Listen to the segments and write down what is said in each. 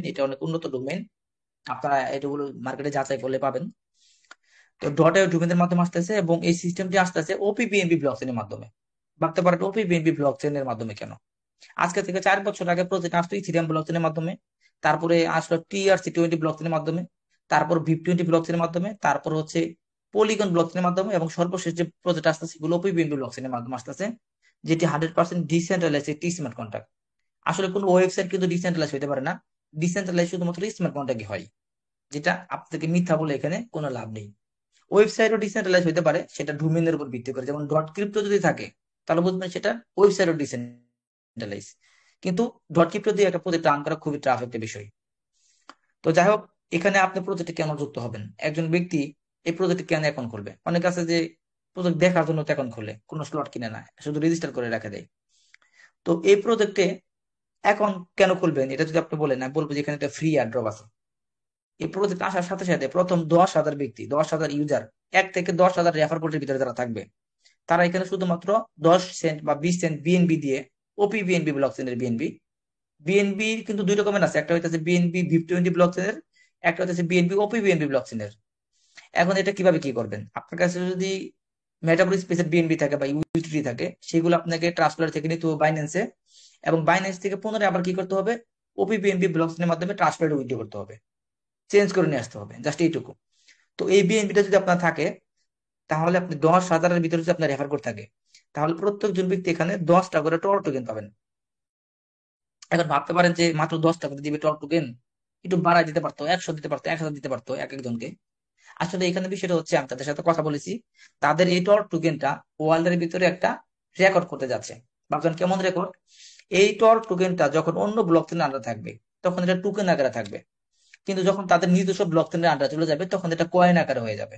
Domain, এটা অনেক উন্নত ডোমেইন, আপনারা এগুলো মার্কেটে যাচাই করলে পাবেন। তো ডট ডোমেইনের মাধ্যমে আসতেছে এবং এই সিস্টেমটি আসতেছে ওপিবিএনবি ব্লকচেনের মাধ্যমে। ভাবতে পারেন ওপিবিএনবি ব্লকচেনের মাধ্যমে কেন? আজকে থেকে 4 বছর আগে প্রজেক্ট আসতো ইথিরিয়াম ব্লকচেনের মাধ্যমে, তারপরে আসলো TRC20 ব্লকচেনের মাধ্যমে, তারপর VIP20 ব্লকচেনের মাধ্যমে, তারপর হচ্ছে পলিগন ব্লকচেনের মাধ্যমে, এবং সর্বশেষ যে প্রজেক্ট আসতেছে সেগুলো ওপিবিএনবি ব্লকচেনের মাধ্যমে আসতেছে, যেটি 100% ডিসেন্ট্রালাইজ একটি স্মার্ট কন্ট্রাক্ট। আসলে কোনো ওয়েবসাইট কিন্তু ডিসেন্ট্রালাইজ হতে পারে না, ডিসেন্ট্রালাইজ শুধুমাত্র স্মার্ট কন্ট্রাক্টই হয়, যেটা আপনাদেরকে মিথ্যা বলে এখানে কোনো লাভ নেই। ওয়েবসাইটও ডিসেন্ট্রালাইজ হতে পারে, সেটা ডোমেইনের উপর ভিত্তি করে, যেমন ডট ক্রিপ্টো যদি থাকে তাহলে বুঝবেন সেটা ওয়েবসাইটও ডিসেন্ট্রালাইজ। কিন্তু ডট ক্রিপ্টো দিয়ে একটা প্রজেক্ট রান করা খুবই টাফ একটা বিষয়। তো যাই হোক, এখানে আপনি প্রজেক্টে কেন যুক্ত হবেন? একজন ব্যক্তি এই প্রজেক্টে কেন অ্যাকাউন্ট খুলবে? অনেক আছে যে প্রজেক্ট দেখার জন্য অ্যাকাউন্ট খুলে, কোনো স্লট কিনে না, শুধু রেজিস্টার করে রেখে দেয়। তো এই প্রজেক্টে অ্যাকাউন্ট কেন খুলবেন এটা যদি আপনি বলেন, আমি বলবো যে এখানে একটা ফ্রি এয়ারড্রপ আছে। এই প্রজেক্ট আসার সাথে সাথে প্রথম 10,000 ব্যক্তি, 10,000 ইউজার, 1 থেকে 10,000 রেফার কোডের ভিতরে যারা থাকবে, তারা এখানে শুধুমাত্র 10 সেন্ট বা 20 সেন্ট বিএনবি দিয়ে, ওপি বিএনবি ব্লক চেনের বিএনবি, বিএনবি কিন্তু দুই রকমের আছে, একটা হইতেছে বিএনবি VIP20 ব্লক চেনের, একটা হইতেছে বিএনবি ওপি বিএনবি ব্লক চেনের। এখন এটা কিভাবে কি করবেন? আপনার কাছে যদি মেটাবল স্পেসের বিএনবি থাকে বা ইউটিলিটি থাকে, সেগুলো আপনাকে ট্রাস্টওয়ালেট থেকে নিতে হবে বাইন্যান্সে, এবং বাইন্যান্স থেকে পুনরায় আবার কি করতে হবে, ওপি বিএনবি ব্লক চেনের মাধ্যমে ট্রাস্টওয়ালেটে উইথড্র করতে হবে, চেঞ্জ করে নিয়ে আসতে হবে, জাস্ট এইটুকু। তো এই বিএনপিটা যদি আপনার থাকে, তাহলে আপনি 10,000-এর ভিতরে যদি আপনার রেফার কোড থাকে, তাহলে প্রত্যেকজন ব্যক্তি এখানে 10টা করে টর টোকেন পাবেন। এখন ভাবতে পারেন যে মাত্র 10টা করে দিবে টর টোকেন, একটু বাড়ায় দিতে পারতো, 100 দিতে পারতো, 1,000 দিতে পারতো এক একজনকে। আসলে এখানে বিষয়টা হচ্ছে, আমি তাদের সাথে কথা বলেছি, তাদের এই টর টোকেনটা ওয়ার্ল্ডের ভিতরে একটা রেকর্ড করতে যাচ্ছে। ভাবছেন কেমন রেকর্ড? এই টর টোকেনটা যখন অন্য ব্লক চেনের আন্ডার থাকবে তখন এটা টোকেন আকারে থাকবে, কিন্তু যখন তাদের নিজস্ব ব্লক চেনের আন্ডার চলে যাবে তখন এটা কয়েন আকারে হয়ে যাবে।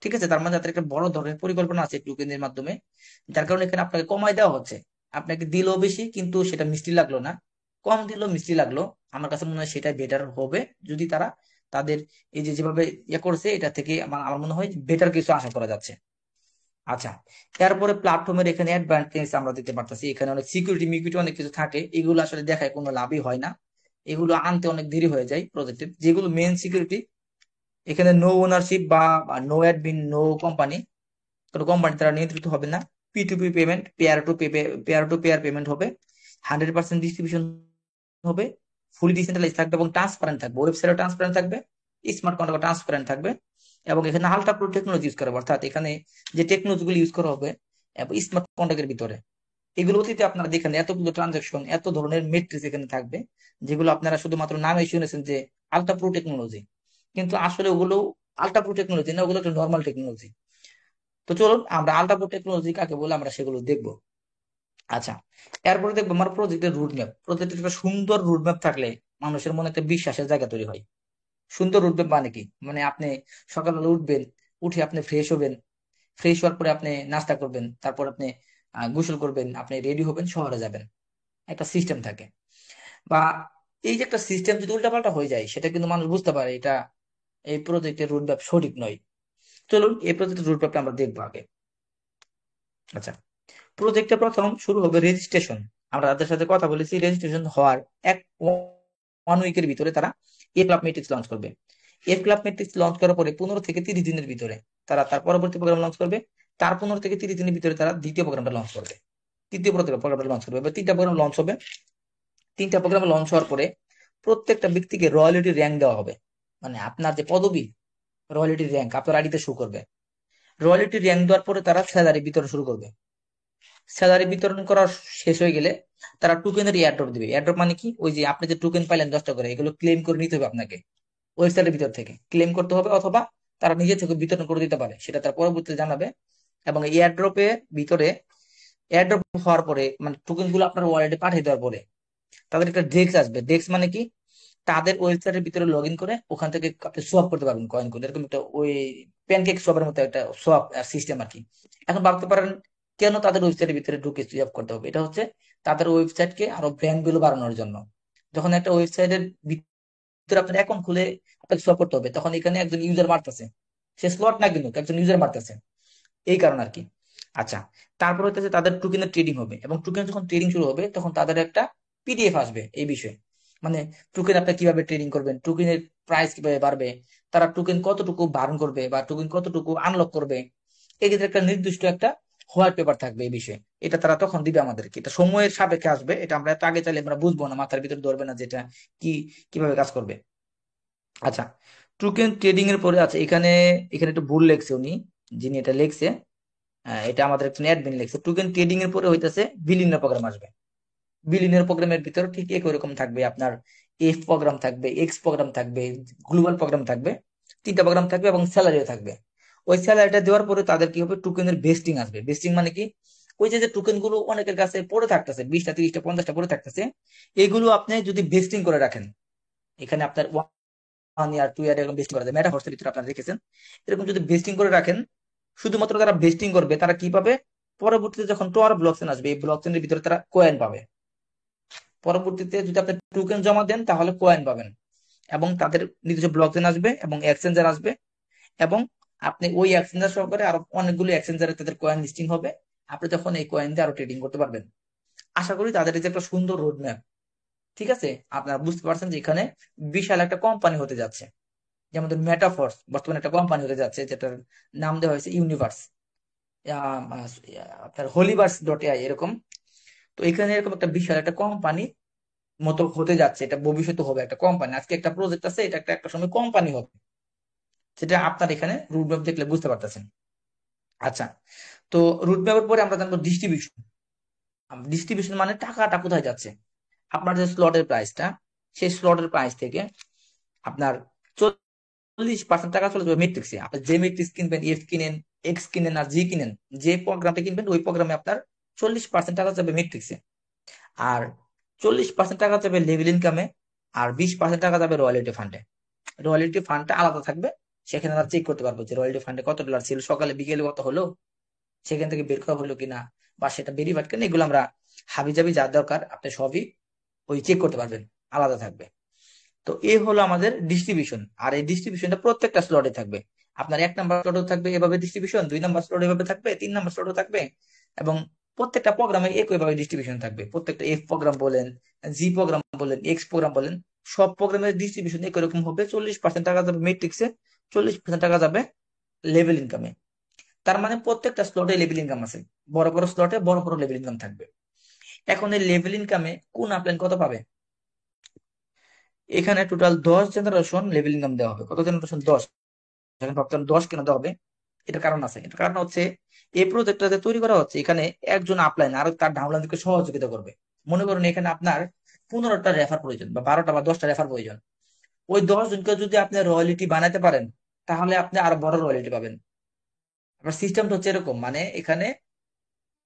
ঠিক আছে, তার মানে তাদের একটা বড় ধরনের পরিকল্পনা আছে টোকেনের মাধ্যমে, যার কারণে এখানে আপনাকে কমাই দেওয়া হচ্ছে। আপনাকে দিলেও বেশি কিন্তু সেটা মিষ্টি লাগলো না, কম দিলেও মিষ্টি লাগলো। আমার কাছে মনে হয় সেটাই বেটার হবে, যদি তারা তাদের এই যে যেভাবে ইয়ে করছে এটা থেকে আমার মনে হয় বেটার কিছু আশা করা যাচ্ছে। আচ্ছা, এরপরে প্ল্যাটফর্মের এখানে অ্যাডভান্টেজ আমরা দিতে পারতেছি, এখানে অনেক সিকিউরিটি মিকিউরিটি অনেক কিছু থাকে, এগুলো আসলে দেখায় কোনো লাভই হয় না, এগুলো আনতে অনেক দেরি হয়ে যায় প্রজেক্টের। যেগুলো মেন সিকিউরিটি, এখানে নো ওনারশিপ বা নো অ্যাডমিন, নো কোম্পানি, কোনো কোম্পানি দ্বারা নিয়ন্ত্রিত হবে না। P2P payment, peer to peer payment হবে, 100% ডিস্ট্রিবিউশন হবে, ফুলি ডিসেন্ট্রালাইজ থাকবে এবং ট্রান্সপারেন্ট থাকবে, ওয়েবসাইটও ট্রান্সপারেন্ট থাকবে, স্মার্ট কন্ট্রাক্ট ট্রান্সপারেন্ট থাকবে, এবং এখানে আলট্রা প্রো টেকনোলজি ইউজ করা হবে, অর্থাৎ এখানে যে টেকনোলজি গুলো ইউজ করা হবে এবং স্মার্ট কন্ট্রাক্টের ভিতরে, এগুলো অতীতে আপনারা দেখেন এতগুলো ট্রানজাকশন, এত ধরনের মেট্রিক্স এখানে থাকবে, যেগুলো আপনারা শুধুমাত্র নামে শুনেছেন যে আলট্রা প্রো টেকনোলজি, কিন্তু আসলে ওগুলো আলট্রা প্রো টেকনোলজি না, ওগুলো একটা নর্মাল টেকনোলজি। তো চলুন আমরা আলট্রা প্রো টেকনোলজি কাকে বলে আমরা সেগুলো দেখবো। আচ্ছা, এরপরে দেখবো আমার প্রজেক্টের রুট ম্যাপ। প্রজেক্টের একটা সুন্দর রুট ম্যাপ থাকলে মানুষের মনে একটা বিশ্বাসের জায়গা তৈরি হয়। সুন্দর রুট ম্যাপ মানে কি? মানে আপনি সকালবেলা উঠবেন, উঠে আপনি ফ্রেশ হবেন, ফ্রেশ হওয়ার পরে আপনি নাস্তা করবেন, তারপর আপনি গোসল করবেন, আপনি রেডি হবেন, শহরে যাবেন, একটা সিস্টেম থাকে। বা এই যে একটা সিস্টেম যদি উল্টাপাল্টা হয়ে যায়, সেটা কিন্তু মানুষ বুঝতে পারে এটা এই প্রজেক্টের রুট ম্যাপ সঠিক নয়। চলুন এই প্রজেক্টের রুট ম্যাপটা আমরা দেখবো আগে। আচ্ছা, প্রজেক্টে প্রথম শুরু হবে রেজিস্ট্রেশন। আমরা তাদের সাথে কথা বলেছি, রেজিস্ট্রেশন হওয়ার 1 উইকের ভিতরে তারা এ ক্লাব মেট্রিক্স লঞ্চ করবে। এ ক্লাব মেট্রিক্স লঞ্চ করার পরে 15 থেকে 30 দিনের ভিতরে তারা তার পরবর্তী প্রোগ্রাম লঞ্চ করবে। তার 15 থেকে 30 দিনের ভিতরে তারা দ্বিতীয় প্রোগ্রামটা লঞ্চ করবে, তৃতীয় প্রোগ্রামটা লঞ্চ করবে, এবার 3টা প্রোগ্রাম লঞ্চ হবে। 3টা প্রোগ্রাম লঞ্চ হওয়ার পরে প্রত্যেকটা ব্যক্তিকে রয়্যালিটি র্যাঙ্ক দেওয়া হবে, মানে আপনার যে পদবি, রয়্যালিটি র্যাঙ্ক আপনার আইডিতে শো করবে। রয়্যালিটি র্যাঙ্ক দেওয়ার পরে তারা স্যালারি বিতরণ শুরু করবে। স্যালারি বিতরণ করা শেষ হয়ে গেলে তারা টোকেনের এয়ারড্রপ দিবে। এয়ারড্রপ মানে কি? ওই যে আপনি যে টোকেন পাইলেন 10টা করে, এগুলো ক্লেম করে নিতে হবে আপনাকে, ওয়েবসাইটের ভিতর থেকে ক্লেম করতে হবে, অথবা তারা নিজে থেকে বিতরণ করে দিতে পারে, সেটা তার পরবর্তীতে জানাবে। এবং এয়ারড্রপের ভিতরে, এয়ারড্রপ হওয়ার পরে মানে টোকেন গুলো আপনার ওয়ালেটে পাঠিয়ে দেওয়ার পরে তাদের একটা ডেস্ক আসবে। ডেস্ক মানে কি? তাদের ওয়েবসাইটের ভিতরে লগ ইন করে ওখান থেকে আপনি সোয়াপ করতে পারবেন কয়েন করে, এরকম একটা ওই প্যানকেক সোয়াপের মতো একটা সোয়াপ সিস্টেম আর কি। এখন ভাবতে পারেন কেন তাদের ওয়েবসাইটের ভিতরে ঢুকে সোয়াপ করতে হবে? এটা হচ্ছে তাদের ওয়েবসাইটকে আরো ব্র্যান্ড ভ্যালু বাড়ানোর জন্য। যখন একটা ওয়েবসাইটের ভিতরে আপনার অ্যাকাউন্ট খুলে আপনাকে সোয়াপ করতে হবে, তখন এখানে একজন ইউজার বাড়তেছে, সে স্লট না কিন্তু একজন ইউজার বাড়তেছে, এই কারণ আর কি। আচ্ছা, তারপর হচ্ছে তাদের টোকেনের ট্রেডিং হবে, এবং টোকেন যখন ট্রেডিং শুরু হবে তখন তাদের একটা পিডিএফ আসবে এই বিষয়ে। মানে টোকেন আপনি কিভাবে ট্রেডিং করবেন, টোকেনের প্রাইস কিভাবে বাড়বে, তারা টোকেন কতটুকু বার্ন করবে বা টোকেন কতটুকু আনলক করবে, এক্ষেত্রে একটা নির্দিষ্ট একটা হোয়াইট পেপার থাকবে এই বিষয়ে। এটা তারা তখন দিবে আমাদেরকে, এটা সময়ের সাপেক্ষে আসবে, এটা আমরা এত আগে চাইলে আমরা বুঝবো না, মাথার ভিতরে ধরবে না যেটা কি কিভাবে কাজ করবে। আচ্ছা, টোকেন ট্রেডিং এর পরে আছে এখানে, এখানে একটু ভুল লেখছে উনি, যিনি এটা লিখছে, এটা আমাদের একজন অ্যাডমিন লিখছে। টোকেন ট্রেডিং এর পরে হইতেছে বিলিয়নের প্রোগ্রাম আসবে। বিলিয়নের প্রোগ্রামের ভিতরে ঠিক একই রকম থাকবে, আপনার এফ প্রোগ্রাম থাকবে, এক্স প্রোগ্রাম থাকবে, গ্লোবাল প্রোগ্রাম থাকবে, তিনটা প্রোগ্রাম থাকবে এবং স্যালারিও থাকবে। ওই স্যালারিটা দেওয়ার পরে তাদের কি হবে, টোকেনের ভেস্টিং আসবে। ভেস্টিং মানে কি, ওই যে টোকেন গুলো অনেকের কাছে পড়ে থাকতেছে, 20টা 30টা 50টা পড়ে থাকতেছে, এগুলো আপনি যদি ভেস্টিং করে রাখেন, এখানে আপনার 1 ইয়ার 2 ইয়ার এরকম ভেস্টিং করা যায়, মেটাভার্সের ভিতরে আপনারা দেখেছেন, এরকম যদি ভেস্টিং করে রাখেন, শুধুমাত্র তারা ভেস্টিং করবে, তারা কি পাবে, পরবর্তীতে যখন টোয়ার ব্লক চেন আসবে, এই ব্লক চেনের ভিতরে তারা কয়েন পাবে। পরবর্তীতে যদি আপনি টোকেন জমা দেন তাহলে কয়েন পাবেন, এবং তাদের নিজস্ব ব্লক চেন আসবে এবং এক্সচেঞ্জার আসবে, এবং আপনি ওই এক্সচেঞ্জার সহকারে আরো অনেকগুলো এক্সচেঞ্জারে তাদের কয়েন লিস্টিং হবে, আপনি তখন এই কয়েন দিয়ে আরো ট্রেডিং করতে পারবেন। আশা করি তাদের এই যে একটা সুন্দর রোড ম্যাপ, ঠিক আছে, আপনারা বুঝতে পারছেন যে এখানে বিশাল একটা কোম্পানি হতে যাচ্ছে। যেমন মেটাফোর্স বর্তমানে একটা কোম্পানি হতে যাচ্ছে, যেটার নাম দেওয়া হয়েছে ইউনিভার্স, আপনার হলিভার্স ডট এআই এরকম। তো এখানে এরকম একটা বিশাল একটা কোম্পানি মতো হতে যাচ্ছে, এটা ভবিষ্যতে হবে একটা কোম্পানি। আজকে একটা প্রজেক্ট আছে, এটা একটা একটা সময় কোম্পানি হবে, সেটা আপনার এখানে রুট ম্যাপ দেখলে বুঝতে পারতেছেন। আচ্ছা, তো রুট ম্যাপের পরে আমরা জানবো ডিস্ট্রিবিউশন। ডিস্ট্রিবিউশন মানে টাকাটা কোথায় যাচ্ছে। আপনার যে স্লটের প্রাইসটা, সেই স্লটের প্রাইস থেকে আপনার 40% টাকা চলে যাবে মেট্রিক্সে। আপনি যে মেট্রিক্স কিনবেন, এফ কিনেন, এক্স কিনেন আর জি কিনেন, যে প্রোগ্রামটা কিনবেন ওই প্রোগ্রামে আপনার 40% টাকা যাবে মেট্রিক্সে, আর 40% টাকা যাবে লেভেল ইনকামে, আর 20% টাকা যাবে রয়্যালিটি ফান্ডে। রয়্যালিটি ফান্ডটা আলাদা থাকবে, সেখানে আমরা চেক করতে পারবো যে রয়্যালিটি ফান্ডে কত ডলার ছিল, সকালে বিকেলে কত হলো, সেখান থেকে বের করা হলো কিনা, বা সেটা ভেরিফাইড কিনা, এগুলো আমরা হাবিজাবি যা দরকার আপনি সবই ওই চেক করতে পারবেন, আলাদা থাকবে। তো এই হলো আমাদের ডিস্ট্রিবিউশন, আর এই ডিস্ট্রিবিউশনটা প্রত্যেকটা স্লটে থাকবে। আপনার 1 নাম্বার স্লটও থাকবে এভাবে ডিস্ট্রিবিউশন, 2 নাম্বার স্লট এভাবে থাকবে, 3 নাম্বার স্লটও থাকবে, এবং প্রত্যেকটা প্রোগ্রামে একইভাবে ডিস্ট্রিবিউশন থাকবে। প্রত্যেকটা এফ প্রোগ্রাম বলেন, জি প্রোগ্রাম বলেন, এক্স প্রোগ্রাম বলেন, সব প্রোগ্রামের ডিস্ট্রিবিউশন একই রকম হবে। 40% টাকা যাবে মেট্রিক্সে, 40% টাকা যাবে লেভেল ইনকামে। তার মানে প্রত্যেকটা স্লটে লেভেল ইনকাম আছে, বড় বড় স্লটে বড় বড় লেভেল ইনকাম থাকবে। এখন এই লেভেল ইনকামে কোন আপলাইন কত পাবে, এখানে টোটাল 10 জেনারেশন লেভেল ইনকাম দেওয়া হবে। কত জেনারেশন? 10। এখন ভাবতাম 10 কেন দেওয়া হবে, এটার কারণ আছে। এটার কারণ হচ্ছে এই প্রজেক্টটা যে তৈরি করা হচ্ছে, এখানে একজন আপলাইন আর তার ডাউনলাইনকে সহযোগিতা করবে। মনে করুন এখানে আপনার 15টা রেফার প্রয়োজন, বা 12টা বা 10টা রেফার প্রয়োজন। ওই 10 জনকে যদি আপনি রয়্যালিটি বানাতে পারেন, তাহলে আপনি আরো বড় রয়্যালিটি পাবেন। আপনার সিস্টেমটা হচ্ছে এরকম, মানে এখানে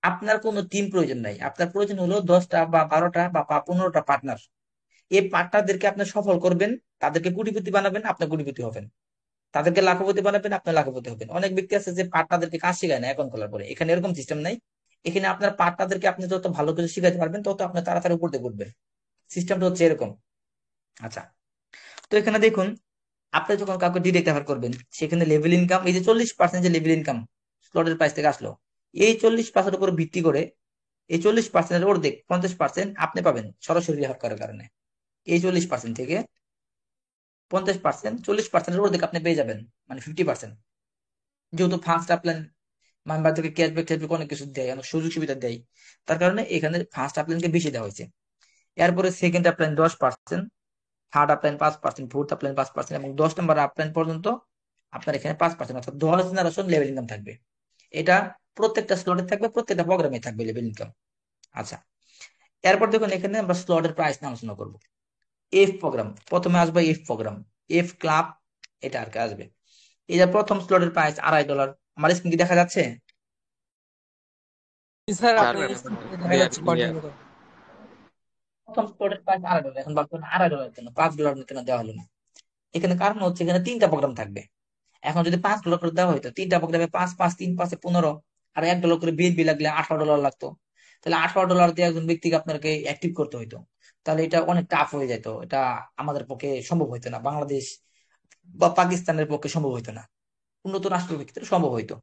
আপনার কোনো টিম প্রয়োজন নাই, আপনার প্রয়োজন হলো 10টা বা 12টা বা 15টা পার্টনার। এই পার্টনারদেরকে আপনি সফল করবেন, তাদেরকে কোটিপতি বানাবেন, আপনি কোটিপতি হবেন। তাদেরকে লাখপতি বানাবেন, আপনি লাখপতি হবেন। অনেক ব্যক্তি আছে যে পার্টনারদেরকে কাজ শেখায় না অ্যাকাউন্ট খোলার পরে, এখানে এরকম সিস্টেম নাই। এখানে আপনার পার্টনারদেরকে আপনি যত ভালো করে শিখাতে পারবেন, তত আপনি তাড়াতাড়ি উপর দিয়ে উঠবেন। সিস্টেমটা হচ্ছে এরকম। আচ্ছা, তো এখানে দেখুন, আপনি যখন কাউকে ডিরেক্ট রেফার করবেন, সেখানে লেভেল ইনকাম, এই যে 40% যে লেভেল ইনকাম স্লটের প্রাইস থেকে আসলো, এই 40% উপর ভিত্তি করে এই 40%-এর অর্ধেক 50% আপনি পাবেন সরাসরি রেফার করার কারণে। এই 40% থেকে 50%, 40%-এর অর্ধেক আপনি পেয়ে যাবেন, মানে 50%। যেহেতু ফার্স্ট আপলাইন মেম্বারদেরকে ক্যাশব্যাক ট্যাশব্যাক অনেক কিছু দেয়, অনেক সুযোগ সুবিধা দেয়, তার কারণে এখানে ফার্স্ট আপলাইনকে বেশি দেওয়া হয়েছে। এরপরে second upline 10%, third upline 5%, fourth upline 5%, এবং 10 নম্বর আপলাইন পর্যন্ত আপনার এখানে 5%, অর্থাৎ 10 জেনারেশন লেভেল ইনকাম থাকবে। এটা প্রত্যেকটা স্লটে থাকবে, প্রত্যেকটা প্রোগ্রামে থাকবে লেভেল ইনকাম। আচ্ছা, এরপর দেখুন এখানে আমরা স্লটের প্রাইস নিয়ে আলোচনা করবো। এফ প্রোগ্রাম প্রথমে আসবে, এফ প্রোগ্রাম, এফ ক্লাব, এটা আর কি আসবে। এই যে প্রথম স্লটের প্রাইস $2.50। আমার স্ক্রিন কি দেখা যাচ্ছে? স্যার স্যার আপনি দেখা ক্লিয়ার যাচ্ছে, ক্লিয়ার। কন্টিনিউ করুন। প্রথম স্লটের প্রাইস $2.50, এখন ভাবছেন $2.50 কেন, $5 কেন দেওয়া হলো না। এখানে কারণ হচ্ছে এখানে 3টা প্রোগ্রাম থাকবে। এখন যদি $5 করে দেওয়া হতো, 3টা প্রোগ্রামে 5 5 3 5 15, আর $1 করে বিএনপি লাগলে $18 লাগতো। তাহলে $18 দিয়ে একজন ব্যক্তিকে আপনাকে অ্যাক্টিভ করতে হইতো, তাহলে এটা অনেক টাফ হয়ে যেত। এটা আমাদের পক্ষে সম্ভব হইতো না, বাংলাদেশ বা পাকিস্তানের পক্ষে সম্ভব হইতো না, উন্নত রাষ্ট্রের ক্ষেত্রে সম্ভব হইতো।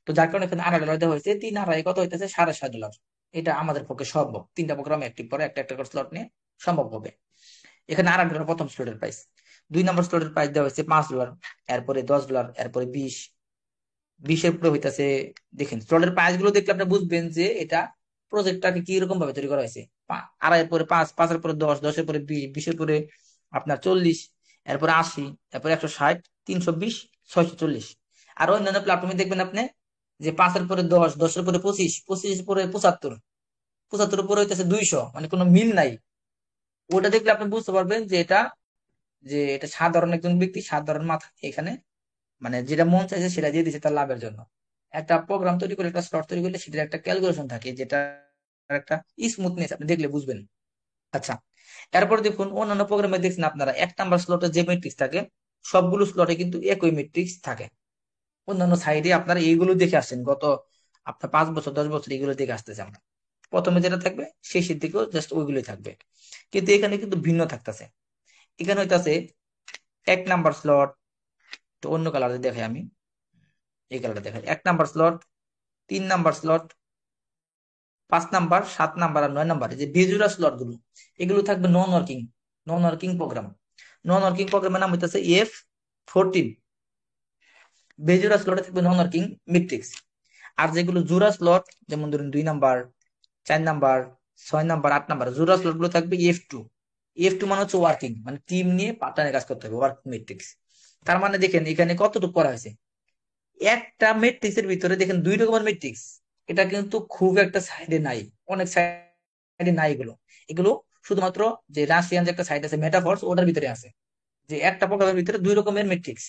তো যার কারণে এখানে $2.50 দেওয়া হয়েছে। 3 কত হইতেছে? $7.5। এটা আমাদের পক্ষে সম্ভব, 3টা প্রোগ্রাম অ্যাক্টিভ করে একটা একটা করে স্লট নিয়ে সম্ভব হবে। এখানে $8 প্রথম স্লটের প্রাইস। 2 নম্বর স্লটের প্রাইস দেওয়া হয়েছে $5, এরপরে $10, এরপরে 20, 20-এর উপরে হইতাছে। দেখেন স্লটের প্রাইস গুলো দেখলে আপনি বুঝবেন যে এটা প্রজেক্টটাকে কি রকম ভাবে তৈরি করা হয়েছে। আড়াইয়ের পরে 5, 5-এর পরে 10, 10-এর পরে 20, 20-এর পরে আপনার 40, এরপরে 80, এরপরে 160, 320, 640। আর অন্যান্য প্ল্যাটফর্মে দেখবেন আপনি যে 5-এর পরে 10, 10-এর পরে 25, 25-এর পরে 75, 75-এর পরে হইতেছে 200, মানে কোনো মিল নাই। ওটা দেখলে আপনি বুঝতে পারবেন যে এটা সাধারণ একজন ব্যক্তি, সাধারণ মাথা এখানে মানে যেটা মন চাইছে সেটা দিয়ে দিচ্ছে তার লাভের জন্য। একটা প্রোগ্রাম তৈরি করে, একটা স্লট তৈরি করলে সেটার একটা ক্যালকুলেশন থাকে, যেটা একটা স্মুথনেস আপনি দেখলে বুঝবেন। আচ্ছা, এরপর দেখুন অন্যান্য প্রোগ্রামে দেখছেন আপনারা 1 নাম্বার স্লটে যে ম্যাট্রিক্স থাকে সবগুলো স্লটে কিন্তু একই ম্যাট্রিক্স থাকে। অন্যান্য সাইডে আপনারা এইগুলো দেখে আসছেন, গত আপনার 5 বছর 10 বছর এগুলো দেখে আসতেছে আমরা। প্রথমে যেটা থাকবে শেষের দিকেও জাস্ট ওইগুলোই থাকবে, কিন্তু এখানে কিন্তু ভিন্ন থাকতেছে। এখানে হইতাছে 1 নাম্বার স্লট, তো অন্য কালারে দেখাই আমি, এই কালারটা দেখাই। 1 number slot, 3 number slot, 5 number, 7 number আর 9 নাম্বার, এই যে বেজুরা স্লট গুলো এগুলো থাকবে non working program. Non working প্রোগ্রামের নাম হইতেছে F14। বেজুরা স্লটে থাকবে নন ওয়ার্কিং ম্যাট্রিক্স। আর যেগুলো জোড়া স্লট, যেমন ধরুন 2 নাম্বার, 4 নাম্বার, 6 নাম্বার, 8 নাম্বার, জোড়া স্লট গুলো থাকবে F2। F2 মানে হচ্ছে ওয়ার্কিং, মানে টিম নিয়ে পার্টনারে কাজ করতে হবে, ওয়ার্কিং ম্যাট্রিক্স। তার মানে দেখেন এখানে কতটুকু করা হয়েছে। একটা ম্যাট্রিক্সের ভিতরে দেখেন 2 রকমের ম্যাট্রিক্স। এটা কিন্তু খুব একটা সাইডে নাই, অনেক সাইডে নাই এগুলো। এগুলো শুধুমাত্র যে রাশিয়ান যে একটা সাইট আছে মেটাফোর্স, ওটার ভিতরে আছে, যে একটা প্রোগ্রামের ভিতরে 2 রকমের ম্যাট্রিক্স।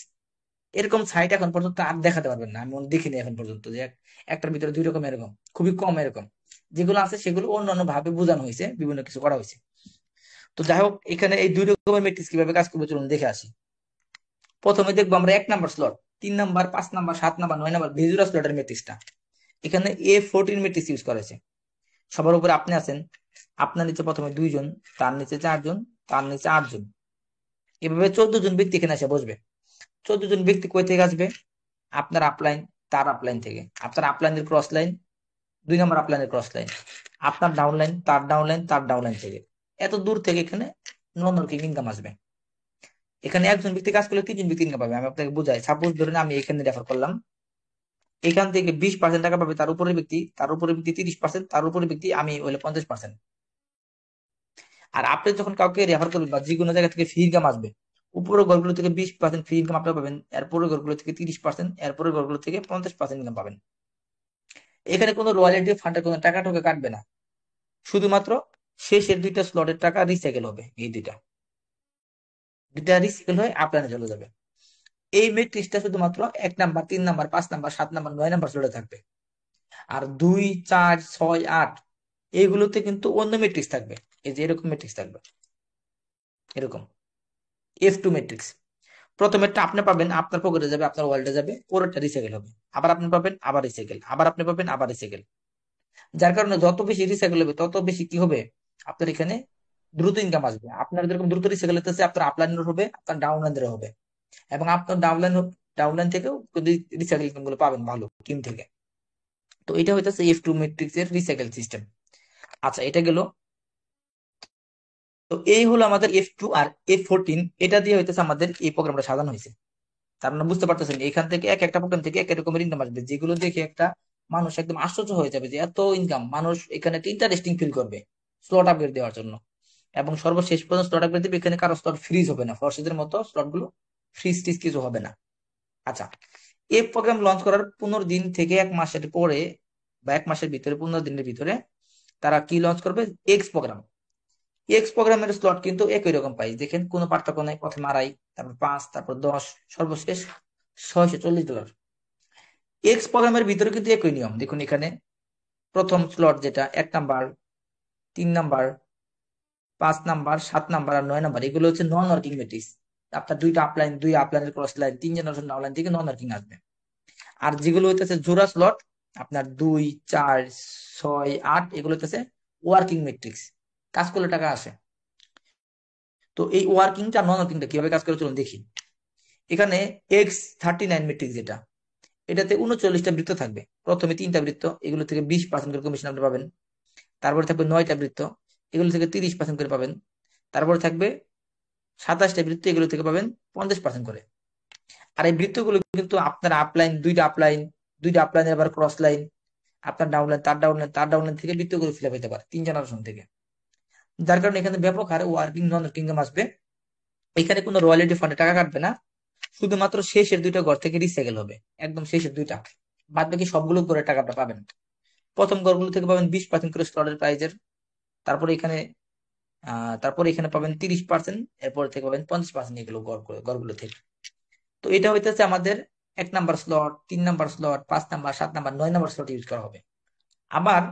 এরকম সাইট এখন পর্যন্ত আর দেখাতে পারবেন না, আমি দেখিনি এখন পর্যন্ত যে একটার ভিতরে 2 রকম, এরকম খুবই কম। এরকম যেগুলো আছে সেগুলো অন্যান্য ভাবে বোঝানো হয়েছে, বিভিন্ন কিছু করা হয়েছে। তো যাই হোক, এখানে এই 2 রকমের ম্যাট্রিক্স কিভাবে কাজ করবে চলুন দেখে আসি। প্রথমে দেখবো আমরা 1 number slot, 3 number, 5 number, 7 number, 9 number ভেজুরা স্লটের ম্যাট্রিক্সটা। এখানে A14 ম্যাট্রিক্স ইউজ করেছে। সবার উপরে আপনি আছেন, আপনার নিচে প্রথমে 2 জন, তার নিচে 4 জন, তার নিচে 8 জন, এভাবে 14 জন ব্যক্তি এখানে এসে বসবে। 14 জন ব্যক্তি কই থেকে আসবে? আপনার আপলাইন, তার আপলাইন থেকে, আপনার আপলাইনের ক্রস লাইন, 2 নাম্বার আপলাইনের ক্রস লাইন, আপনার ডাউনলাইন, তার ডাউনলাইন, তার ডাউনলাইন থেকে, এত দূর থেকে এখানে নন ওয়ার্কিং ইনকাম আসবে। এখানে একজন ব্যক্তি কাজ করলে 3 জন ব্যক্তি ইনকাম পাবে। আমি আপনাকে বুঝাই, সাপোজ ধরেন আমি এখানে রেফার করলাম, এখান থেকে 20% টাকা পাবে তার উপরে ব্যক্তি, তার উপরে ব্যক্তি 30%, তার উপরে ব্যক্তি আমি হইলে 50%। আর আপনি যখন কাউকে রেফার করবেন বা যে কোনো জায়গা থেকে ফ্রি ইনকাম আসবে, উপরের ঘরগুলো থেকে 20% ফ্রি ইনকাম আপনি পাবেন, এরপরের ঘরগুলো থেকে 30%, এরপরের ঘরগুলো থেকে 50% ইনকাম পাবেন। এখানে কোনো রয়্যালিটি ফান্ডের কোনো টাকা টোকা কাটবে না, শুধুমাত্র শেষের 2টা স্লটের টাকা রিসাইকেল হবে। এই দুইটা দুইটা রিসাইকেল হয়ে আপনার চলে যাবে। এই মেট্রিক্সটা শুধুমাত্র 1 number, 3 number, 5 number, 7 number, 9 number স্লটে থাকবে। আর 2, 4, 6, 8 এইগুলোতে কিন্তু অন্য মেট্রিক্স থাকবে। এই যে এরকম মেট্রিক্স থাকবে, এরকম F2 ম্যাট্রিক্স। প্রথমেরটা আপনি পাবেন, আপনার পকেটে যাবে, আপনার ওয়ালেটে যাবে, পরেরটা রিসাইকেল হবে, আবার আপনি পাবেন, আবার রিসাইকেল, আবার আপনি পাবেন, আবার রিসাইকেল। যার কারণে যত বেশি রিসাইকেল হবে তত বেশি কি হবে, আপনার এখানে দ্রুত ইনকাম আসবে। আপনার যেরকম দ্রুত রিসাইকেল হতেছে, আপনার আপলাইনের হবে, আপনার ডাউনলাইনের হবে, এবং আপনার ডাউনলাইন থেকেও রিসাইকেল ইনকাম গুলো পাবেন ভালো টিম থেকে। তো এটা হইতেছে F2 ম্যাট্রিক্স এর রিসাইকেল সিস্টেম। আচ্ছা, এটা গেল। তো এই হলো আমাদের F2 আর F14, এটা দিয়ে হইতেছে আমাদের এই প্রোগ্রামটা সাজানো হয়েছে। তার মানে বুঝতে পারতেছেন এখান থেকে এক একটা প্রোগ্রাম থেকে এক এক রকমের ইনকাম আসবে, যেগুলো দেখে একটা মানুষ একদম আশ্চর্য হয়ে যাবে যে এত ইনকাম। মানুষ এখানে একটা ইন্টারেস্টিং ফিল করবে স্লট আপগ্রেড দেওয়ার জন্য। এবং সর্বশেষ পর্যন্ত স্লট আপগ্রেড দিবে, এখানে কারো স্লট ফ্রিজ হবে না, ফরসিদের মতো স্লট গুলো ফ্রিজ টিজ কিছু হবে না। আচ্ছা, এই প্রোগ্রাম লঞ্চ করার 15 দিন থেকে 1 মাসের পরে বা 1 মাসের ভিতরে, 15 দিনের ভিতরে তারা কি লঞ্চ করবে? X program. এক্স প্রোগ্রামের স্লট কিন্তু একই রকম পাই, দেখেন কোনো পার্থক্য নাই। প্রথমে 2.5, তারপর 5, তারপর 10, সর্বশেষ $640। এক্স প্রোগ্রামের ভিতরে কিন্তু একই নিয়ম। দেখুন এখানে প্রথম স্লট যেটা 1 নাম্বার, 3 নাম্বার, 5 নাম্বার, 7 নাম্বার আর 9 নাম্বার, এগুলো হচ্ছে নন ওয়ার্কিং ম্যাট্রিক্স। আপনার 2টা আপলাইন, 2 আপলাইনের ক্রস লাইন, 3 জেনারেশন ডাউনলাইন থেকে নন ওয়ার্কিং আসবে। আর যেগুলো হইতেছে জোড়া স্লট, আপনার 2, 4, 6, 8, এগুলো হইতেছে ওয়ার্কিং ম্যাট্রিক্স, কাজ করলে টাকা আসে। তো এই ওয়ার্কিংটা নন ওয়ার্কিংটা কিভাবে কাজ করে চলুন দেখি। এখানে X39 ম্যাট্রিক্স যেটা, এটাতে 39টা বৃত্ত থাকবে। প্রথমে 3টা বৃত্ত, এগুলো থেকে 20% করে কমিশন আপনি পাবেন। তারপরে থাকবে 9টা বৃত্ত, এগুলো থেকে 30% করে পাবেন। তারপরে থাকবে 27টা বৃত্ত, এগুলো থেকে পাবেন 50% করে। আর এই বৃত্তগুলো কিন্তু আপনার আপলাইন, দুইটা আপলাইন আবার ক্রস লাইন, আপনার ডাউনলাইন, তার ডাউনলাইন থেকে বৃত্তগুলো ফিল আপ হতে পারে 3 জেনারেশন থেকে। যার কারণে এখানে ব্যাপক হারে ওয়ার্কিং নন ওয়ার্কিং ইনকাম আসবে। এখানে কোনো রয়্যালিটি ফান্ডে টাকা কাটবে না, শুধুমাত্র শেষের দুইটা ঘর থেকে রিসাইকেল হবে, একদম শেষের দুইটা, বাদ বাকি সবগুলো করে টাকাটা পাবেন। প্রথম ঘরগুলো থেকে পাবেন 20% করে স্লটের প্রাইজের, তারপরে এখানে তারপরে এখানে পাবেন 30%, এরপর থেকে পাবেন 50% এগুলো ঘরগুলো থেকে। তো এটা হইতেছে আমাদের 1 number slot, 3 number slot, 5 number, 7 number, 9 number slot use করা হবে। আবার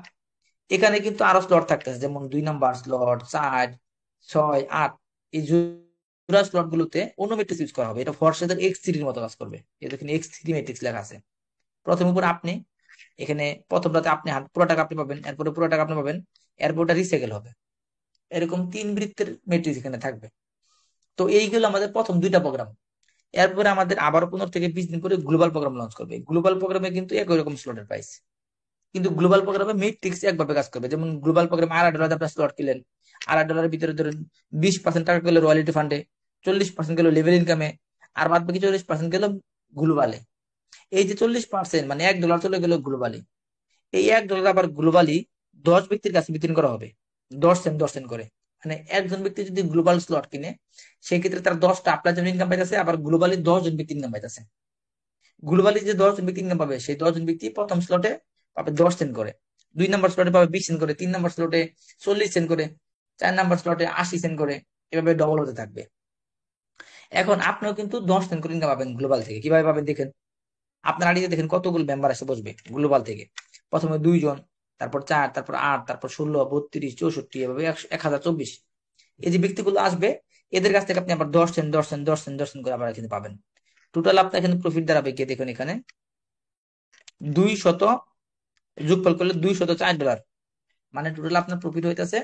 এখানে কিন্তু আরো স্লট থাকতেছে, যেমন 2 নাম্বার স্লট, 4, 6, 8, এই জোড়া স্লট গুলোতে অন্য ম্যাট্রিক্স ইউজ করা হবে। এটা ফরশেদের X3 এর মতো কাজ করবে। এই দেখেন X3 ম্যাট্রিক্স লেখা আছে। প্রথম উপর আপনি এখানে প্রথম রাতে আপনি পুরো টাকা আপনি পাবেন, এরপরে পুরো টাকা আপনি পাবেন, এরপর ওটা রিসাইকেল হবে। এরকম 3 বৃত্তের ম্যাট্রিক্স এখানে থাকবে। তো এইগুলো আমাদের প্রথম দুইটা প্রোগ্রাম। এরপরে আমাদের আবার 15 থেকে 20 দিন পরে গ্লোবাল প্রোগ্রাম লঞ্চ করবে। গ্লোবাল প্রোগ্রামে কিন্তু একই রকম স্লটের প্রাইস, কিন্তু গ্লোবাল প্রোগ্রামে ম্যাট্রিক্স একভাবে কাজ করবে। যেমন গ্লোবাল প্রোগ্রামে $2.5 আপনার স্লট কিনলেন, $2.5 ভিতরে ধরেন 20% টাকা গেল রয়্যালিটি ফান্ডে, 40% গেল লেভেল ইনকামে, আর বাদ বাকি 40% গেল গ্লোবালে। এই যে 40% মানে $1 চলে গেল গ্লোবালি। এই $1 আবার গ্লোবালি 10 ব্যক্তির কাছে বিতরণ করা হবে, 10 সেন্ট করে। মানে একজন ব্যক্তি যদি গ্লোবাল স্লট কিনে, সেই ক্ষেত্রে তার 10টা আপনার জন্য ইনকাম পাইতেছে, আবার গ্লোবালি 10 জন ব্যক্তি ইনকাম পাইতেছে। গ্লোবালি যে 10 জন ব্যক্তি ইনকাম পাবে, সেই 10 জন ব্যক্তি প্রথম স্লটে পাবে 10 সেন্ট করে, 2 নাম্বার স্লটে পাবে 20 সেন্ট করে, 3 নাম্বার স্লটে 40 সেন্ট করে, 4 নাম্বার স্লটে 80 সেন্ট করে, এভাবে ডবল হতে থাকবে। এখন আপনিও কিন্তু 10 সেন্ট করে ইনকাম পাবেন গ্লোবাল থেকে। কিভাবে পাবেন দেখেন, আপনার আইডিতে দেখেন কতগুলো মেম্বার এসে বসবে গ্লোবাল থেকে। প্রথমে 2 জন, তারপর 4, তারপর 8, তারপর 16, 32, 64, এভাবে 1024। এই যে ব্যক্তিগুলো আসবে, এদের কাছ থেকে আপনি আবার 10 সেন্ট, 10 সেন্ট, 10 সেন্ট, 10 সেন্ট করে আবার এখানে পাবেন। টোটাল আপনার এখানে প্রফিট দাঁড়াবে কি দেখুন, এখানে 200 যোগফল করলে $204। মানে টোটাল আপনার প্রফিট হইতেছে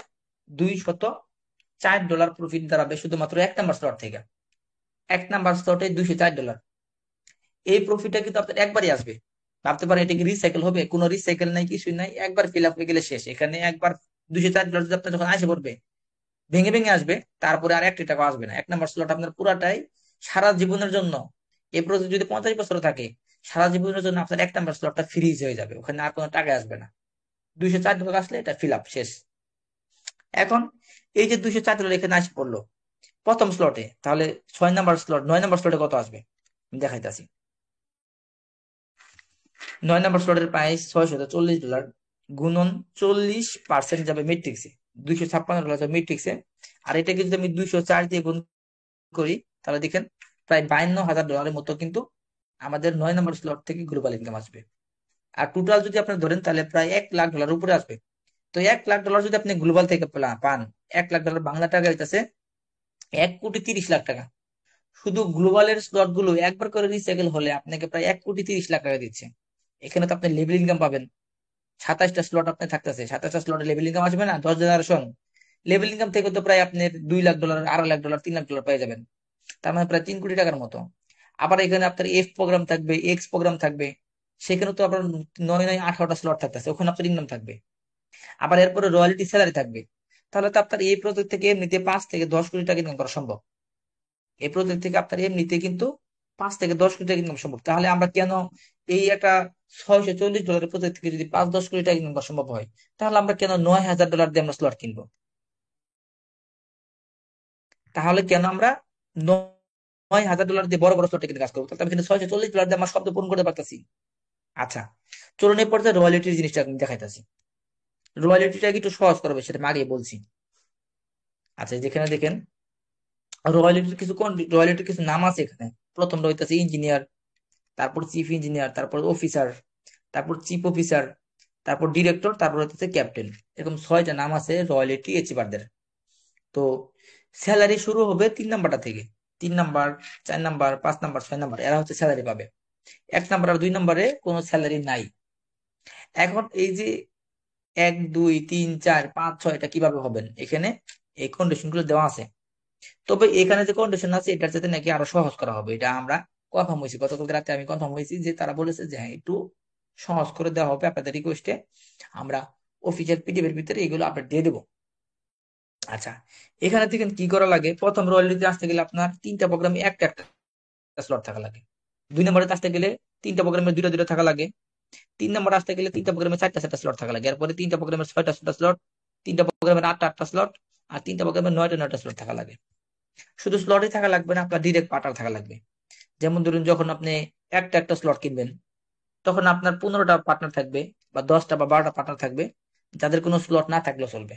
$204 প্রফিট দাঁড়াবে শুধুমাত্র 1 নাম্বার স্লট থেকে। 1 নাম্বার স্লটে $204। এই প্রফিটটা কিন্তু আপনার একবারই আসবে। ভাবতে পারেন এটা কি রিসাইকেল হবে? কোনো রিসাইকেল নাই, কিছুই নাই, একবার ফিল আপ হয়ে গেলে শেষ। এখানে একবার $204 যদি আপনার যখন আসে পড়বে, ভেঙে ভেঙে আসবে, তারপরে আর 1 টাকা আসবে না। 1 নাম্বার স্লট আপনার পুরাটাই সারা জীবনের জন্য, এই প্রজেক্ট যদি 50 বছর থাকে, সারা জীবনের জন্য আপনার 1 নাম্বার স্লটটা ফ্রিজ হয়ে যাবে, ওখানে আর কোনো টাকা আসবে না। $204 আসলে এটা ফিল আপ শেষ। এখন এই যে $204 এখানে আসে পড়লো প্রথম স্লটে, তাহলে 6 নাম্বার স্লট, 9 নাম্বার স্লটে কত আসবে আমি দেখাইতেছি। 9 নাম্বার স্লটের প্রাইস $640, গুণন 40% যাবে মেট্রিক্সে, $256 যাবে মেট্রিক্সে। আর এটাকে যদি আমি 204 দিয়ে গুণ করি, তাহলে দেখেন প্রায় $52,000 মতো কিন্তু আমাদের 9 নাম্বার স্লট থেকে গ্লোবাল ইনকাম আসবে। আর টোটাল যদি আপনি ধরেন, তাহলে প্রায় $1,00,000 উপরে আসবে। তো $1,00,000 যদি আপনি গ্লোবাল থেকে পান, $1,00,000 বাংলা টাকা হইতেছে 1,30,00,000 টাকা। শুধু গ্লোবালের স্লট গুলো একবার করে রিসাইকেল হলে আপনাকে প্রায় 1,30,00,000 টাকা দিচ্ছে। এখানে তো আপনি লেভেল ইনকাম পাবেন। 27টা স্লট আপনার থাকতেছে, 27টা স্লটে লেভেল ইনকাম আসবে না, 10 জেনারেশন। লেভেল ইনকাম থেকে তো প্রায় আপনার $2,00,000, $250,000, $3,00,000 পেয়ে যাবেন। তার মানে প্রায় 3 কোটি টাকার মতো। আবার এখানে আপনার এফ প্রোগ্রাম থাকবে, এক্স প্রোগ্রাম থাকবে, সেখানে তো আপনার 9, 9, 18টা স্লট থাকতেছে, ওখানে আপনার ইনকাম থাকবে। আবার এরপরে রয়্যালিটি স্যালারি থাকবে। তাহলে তো আপনার এই প্রজেক্ট থেকে এমনিতে 5 থেকে 10 কোটি টাকা ইনকাম করা সম্ভব। এই প্রজেক্ট থেকে আপনার এমনিতে কিন্তু 5 থেকে 10 কোটি টাকা ইনকাম সম্ভব। তাহলে আমরা কেন এই একটা $640 প্রজেক্ট থেকে যদি 5-10 কোটি টাকা ইনকাম করা সম্ভব হয়, তাহলে আমরা কেন $9,000 দিয়ে আমরা স্লট কিনবো? তাহলে কেন আমরা $9,000 দিয়ে বড় বড় স্লটে কিনে কাজ করবো? তাহলে আমি কিন্তু $640 দিয়ে আমার শব্দ পূরণ করতে পারতেছি। আচ্ছা, চলুন এই পর্যায়ে রয়্যালিটির জিনিসটা আমি দেখাইতেছি। রয়্যালিটিটা একটু সহজ করবে, সেটা আমি আগে বলছি। আচ্ছা, যেখানে দেখেন রয়্যালিটির কিছু নাম আছে এখানে। প্রথমটা হইতেছে ইঞ্জিনিয়ার, তারপর চিফ ইঞ্জিনিয়ার, তারপর অফিসার, তারপর চিফ অফিসার, তারপর ডিরেক্টর, তারপর হচ্ছে ক্যাপ্টেন। এরকম 6টা নাম আছে রয়্যালিটি অ্যাচিভারদের। তো স্যালারি শুরু হবে 3 নাম্বারটা থেকে। 3 নাম্বার, 4 নাম্বার, 5 নাম্বার, 6 নাম্বার, এরা হচ্ছে স্যালারি পাবে। 1 নাম্বার আর 2 নাম্বারে কোনো স্যালারি নাই। এখন এই যে 1, 2, 3, 4, 5, 6 এটা কিভাবে হবেন, এখানে এই কন্ডিশন গুলো দেওয়া আছে। তবে এখানে যে কন্ডিশন আছে, এটার সাথে নাকি আরো সহজ করা হবে। এটা আমরা কনফার্ম হয়েছি, গতকাল রাতে আমি কনফার্ম হয়েছি যে তারা বলেছে যে হ্যাঁ, একটু সহজ করে দেওয়া হবে আপনাদের রিকোয়েস্টে। আমরা অফিসিয়াল পিডিএফ এর ভিতরে এগুলো আপডেট দিয়ে দেবো। আচ্ছা, এখানে থেকে কি করা লাগে, প্রথম রয়্যালিটিতে আসতে গেলে আপনার 3টা প্রোগ্রামে একটা একটা স্লট থাকা লাগে। 2 নম্বরে আসতে গেলে 3টা প্রোগ্রামে 2টা 2টা থাকা লাগে। 3 নম্বরে আসতে গেলে 3টা প্রোগ্রামে 4টা 4টা স্লট থাকা লাগে। এরপরে 3টা প্রোগ্রামের 6টা 6টা স্লট, 3টা প্রোগ্রামের 8টা 8টা স্লট, আর 3টা প্রোগ্রামের 9টা 9টা স্লট থাকা লাগে। শুধু স্লটই থাকা লাগবে না, আপনার ডিরেক্ট পার্টনার থাকা লাগবে। যেমন ধরুন, যখন আপনি একটা একটা স্লট কিনবেন, তখন আপনার 15টা পার্টনার থাকবে, বা 10টা বা 12টা পার্টনার থাকবে, যাদের কোনো স্লট না থাকলেও চলবে।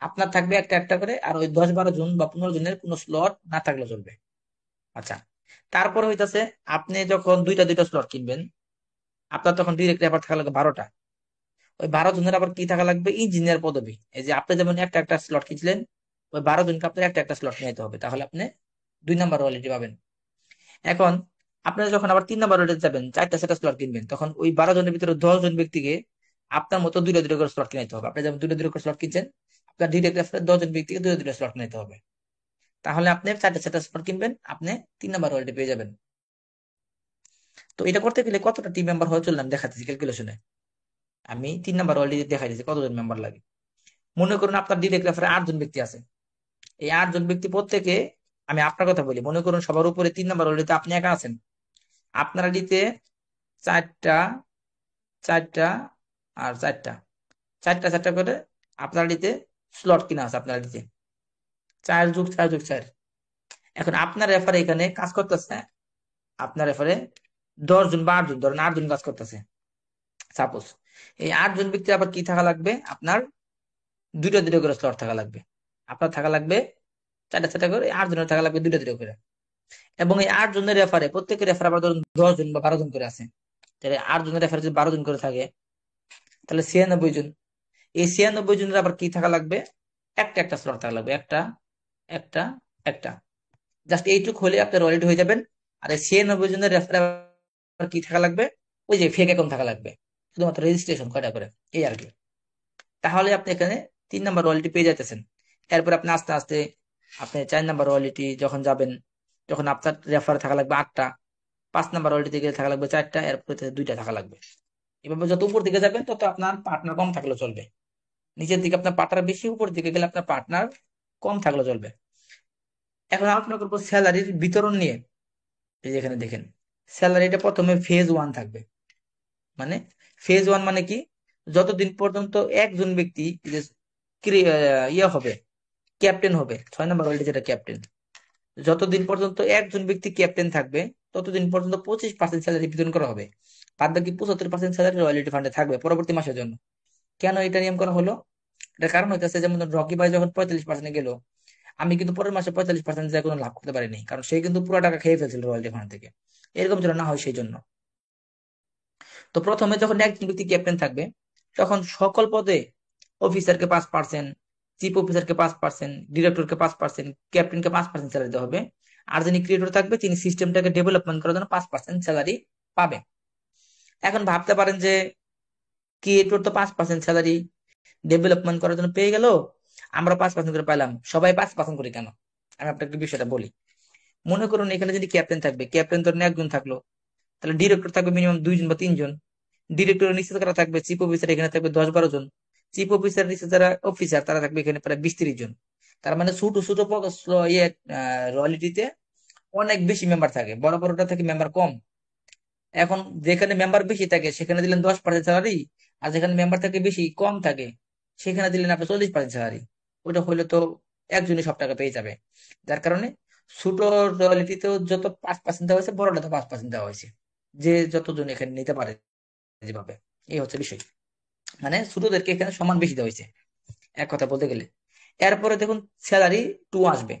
আপনার থাকবে একটা একটা করে, আর ওই 10 12 জন বা 15 জনের কোনো স্লট না থাকলেও চলবে। আচ্ছা, তারপরে হইতাছে, আপনি যখন 2টা 2টা স্লট কিনবেন, আপনার তখন ডিরেক্ট রেফার থাকা লাগবে 12টা। ওই 12 জনের আবার কি থাকা লাগবে, ইঞ্জিনিয়ার পদবি। এই যে আপনি যেমন একটা একটা স্লট কিনছিলেন, ওই 12 জনকে আপনার একটা একটা স্লট নিতে হবে, তাহলে আপনি 2 নাম্বার ওয়ালিটি পাবেন। এখন আপনারা যখন আবার 3 নাম্বার ওয়ালিটি যাবেন, 4টা সেটা স্লট কিনবেন, তখন ওই 12 জনের ভিতরে 10 জন ব্যক্তিকে আপনার মতো 2টা 2টা করে স্লট কিনতে হবে। আপনি যেমন 2টা 2টা করে স্লট কিনছেন, আপনার ডিরেক্ট রেফারে 10 জন ব্যক্তিকে 2টা 2টা স্লট নিতে হবে। তাহলে আপনি 4টা সেটা স্লট কিনবেন, আপনি 3 নাম্বার ওয়ালিটি পেয়ে যাবেন। তো এটা করতে গেলে কতটা টিম মেম্বার হয়ে চললাম দেখাচ্ছি ক্যালকুলেশনে। আমি 3 নাম্বার ওয়ালিটি দেখাই দিচ্ছি কতজন মেম্বার লাগে। মনে করুন আপনার ডিরেক্ট রেফারে 8 জন ব্যক্তি আছে। এই 8 জন ব্যক্তি প্রত্যেকে, আমি আপনার কথা বলি, মনে করুন সবার উপরে 3 নাম্বার ওয়ালিতে আপনি একা আছেন। আপনার আইডিতে 4টা 4টা আর 4টা 4টা 4টা করে আপনার আইডিতে স্লট কিনা আছে। আপনার আইডিতে 4+4+4। এখন আপনার রেফারে এখানে কাজ করতেছে, আপনার রেফারে 10 জন বা 8 জন, ধরেন 8 জন কাজ করতেছে সাপোজ। এই 8 জন ব্যক্তি আবার কি থাকা লাগবে, আপনার 2টা 2টা করে স্লট থাকা লাগবে। আপনার থাকা লাগবে 4টা 4টা করে, 8 জনের থাকা লাগবে 2টা 2টা করে। এবং এই 8 জনের রেফারে, প্রত্যেকের রেফারে আবার ধরুন 10 জন বা 12 জন করে আছে। তাহলে 8 জনের রেফারে যদি 12 জন করে থাকে, তাহলে 96 জন। এই 96 জনের আবার কি থাকা লাগবে, একটা একটা স্লট থাকা লাগবে, একটা একটা একটা। জাস্ট এইটুক হলে আপনার ওয়ালিড হয়ে যাবেন। আর এই 96 জনের রেফারে কি থাকা লাগবে, ওই যে ফেক অ্যাকাউন্ট থাকা লাগবে, শুধুমাত্র রেজিস্ট্রেশন কয়টা করে, এই আর কি। তাহলে আপনি এখানে 3 নাম্বার ওয়ালিটি পেয়ে যাইতেছেন। এরপর আপনি আস্তে আস্তে আপনি 4 নাম্বার ওয়ালিটি যখন যাবেন, যখন আপনার রেফার থাকা লাগবে 8টা, 5 নাম্বার ওয়ালিটি গেলে থাকা লাগবে 4টা, এরপর 2টা থাকা লাগবে। এভাবে যত উপর দিকে যাবেন, তত আপনার পার্টনার কম থাকলেও চলবে। নিচের দিকে আপনার পার্টনার বেশি, উপর দিকে গেলে আপনার পার্টনার কম থাকলেও চলবে। এখন আলোচনা করবো স্যালারির বিতরণ নিয়ে। এই যে এখানে দেখেন, স্যালারিটা প্রথমে ফেজ 1 থাকবে। মানে ফেজ 1 মানে কি, যতদিন পর্যন্ত একজন ব্যক্তি যে ইয়ে হবে, ক্যাপ্টেন হবে, 6 নম্বর ওয়ার্ল্ডে যেটা ক্যাপ্টেন, যতদিন পর্যন্ত একজন ব্যক্তি ক্যাপ্টেন থাকবে, ততদিন পর্যন্ত 25% স্যালারি বিতরণ করা হবে। বাদ বাকি 75% স্যালারি রয়্যালিটি ফান্ডে থাকবে পরবর্তী মাসের জন্য। কেন এটা নিয়ম করা হলো, এটার কারণ হইতেছে, যেমন রকি ভাই যখন 45% গেল, আমি কিন্তু পরের মাসে 45% যায় কোনো লাভ করতে পারিনি, কারণ সে কিন্তু পুরো টাকা খেয়ে ফেলছিল রয়্যালিটি ফান্ড থেকে। এরকম যেন না হয় সেই জন্য। তো প্রথমে যখন একজন ব্যক্তি ক্যাপ্টেন থাকবে, তখন সকল পদে অফিসারকে 5%, চিফ অফিসারকে 5%, ডিরেক্টরকে 5%, ক্যাপ্টেনকে 5% স্যালারি দেওয়া হবে। আর যিনি ক্রিয়েটর থাকবে, তিনি সিস্টেমটাকে ডেভেলপমেন্ট করার জন্য 5% স্যালারি পাবে। এখন ভাবতে পারেন যে ক্রিয়েটর তো 5% স্যালারি ডেভেলপমেন্ট করার জন্য পেয়ে গেল, আমরা 5% করে পাইলাম, সবাই 5% করে কেন? আমি আপনাকে একটু বিষয়টা বলি। মনে করুন এখানে যদি ক্যাপ্টেন থাকবে, ক্যাপ্টেন ধরেন একজন থাকলো, তাহলে ডিরেক্টর থাকবে মিনিমাম 2 জন বা 3 জন। ডিরেক্টরের নিচে যারা থাকবে, চিফ অফিসার, এখানে থাকবে 10 12 জন। চিফ অফিসার নিচে যারা অফিসার, তারা থাকবে এখানে প্রায় 20 30 জন। তার মানে ছোট ছোট ইয়ে রয়্যালিটিতে অনেক বেশি মেম্বার থাকে, বড় বড়টা থেকে মেম্বার কম। এখন যেখানে মেম্বার বেশি থাকে সেখানে দিলেন 10% স্যালারি, আর যেখানে মেম্বার থাকে বেশি কম থাকে, সেখানে দিলেন আপনি 40% স্যালারি। ওইটা হইলে তো একজনই সব টাকা পেয়ে যাবে। যার কারণে ছোট রয়্যালিটিতেও যত 5% দেওয়া হয়েছে, বড়টাতে 5% দেওয়া হয়েছে, যে যতজন এখানে নিতে পারে যেভাবে। এই হচ্ছে বিষয়, মানে ছোটদেরকে এখানে সমান বেশি দেওয়া হয়েছে এক কথা বলতে গেলে। এরপরে দেখুন স্যালারি 2 আসবে,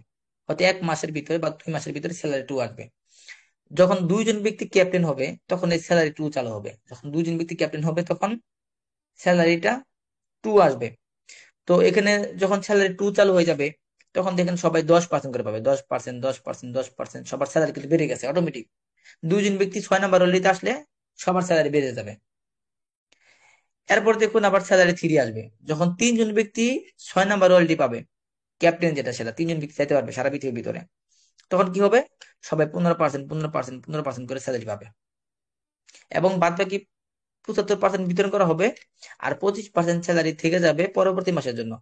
হয়তো 1 মাসের ভিতরে বা 2 মাসের ভিতরে স্যালারি 2 আসবে। যখন 2 জন ব্যক্তি ক্যাপ্টেন হবে, তখন এই স্যালারি 2 চালু হবে। যখন 2 জন ব্যক্তি ক্যাপ্টেন হবে, তখন স্যালারিটা 2 আসবে। তো এখানে যখন স্যালারি 2 চালু হয়ে যাবে, তখন দেখেন সবাই 10% করে পাবে, 10% 10% 10%, সবার স্যালারি কিন্তু বেড়ে গেছে অটোমেটিক। 2 জন ব্যক্তি 6 নম্বর ওয়ালিতে আসলে সবার স্যালারি বেড়ে যাবে। এরপর দেখুন আবার স্যালারি 3 আসবে, যখন 3 জন ব্যক্তি 6 নম্বর ওয়ালিটি পাবে, ক্যাপ্টেন যেটা, সেটা 3 জন ব্যক্তি চাইতে পারবে সারা পৃথিবীর ভিতরে। তখন কি হবে, সবাই 15% 15% 15% করে স্যালারি পাবে, এবং বাদ বাকি 75% বিতরণ করা হবে। আর 25% স্যালারি থেকে যাবে পরবর্তী মাসের জন্য।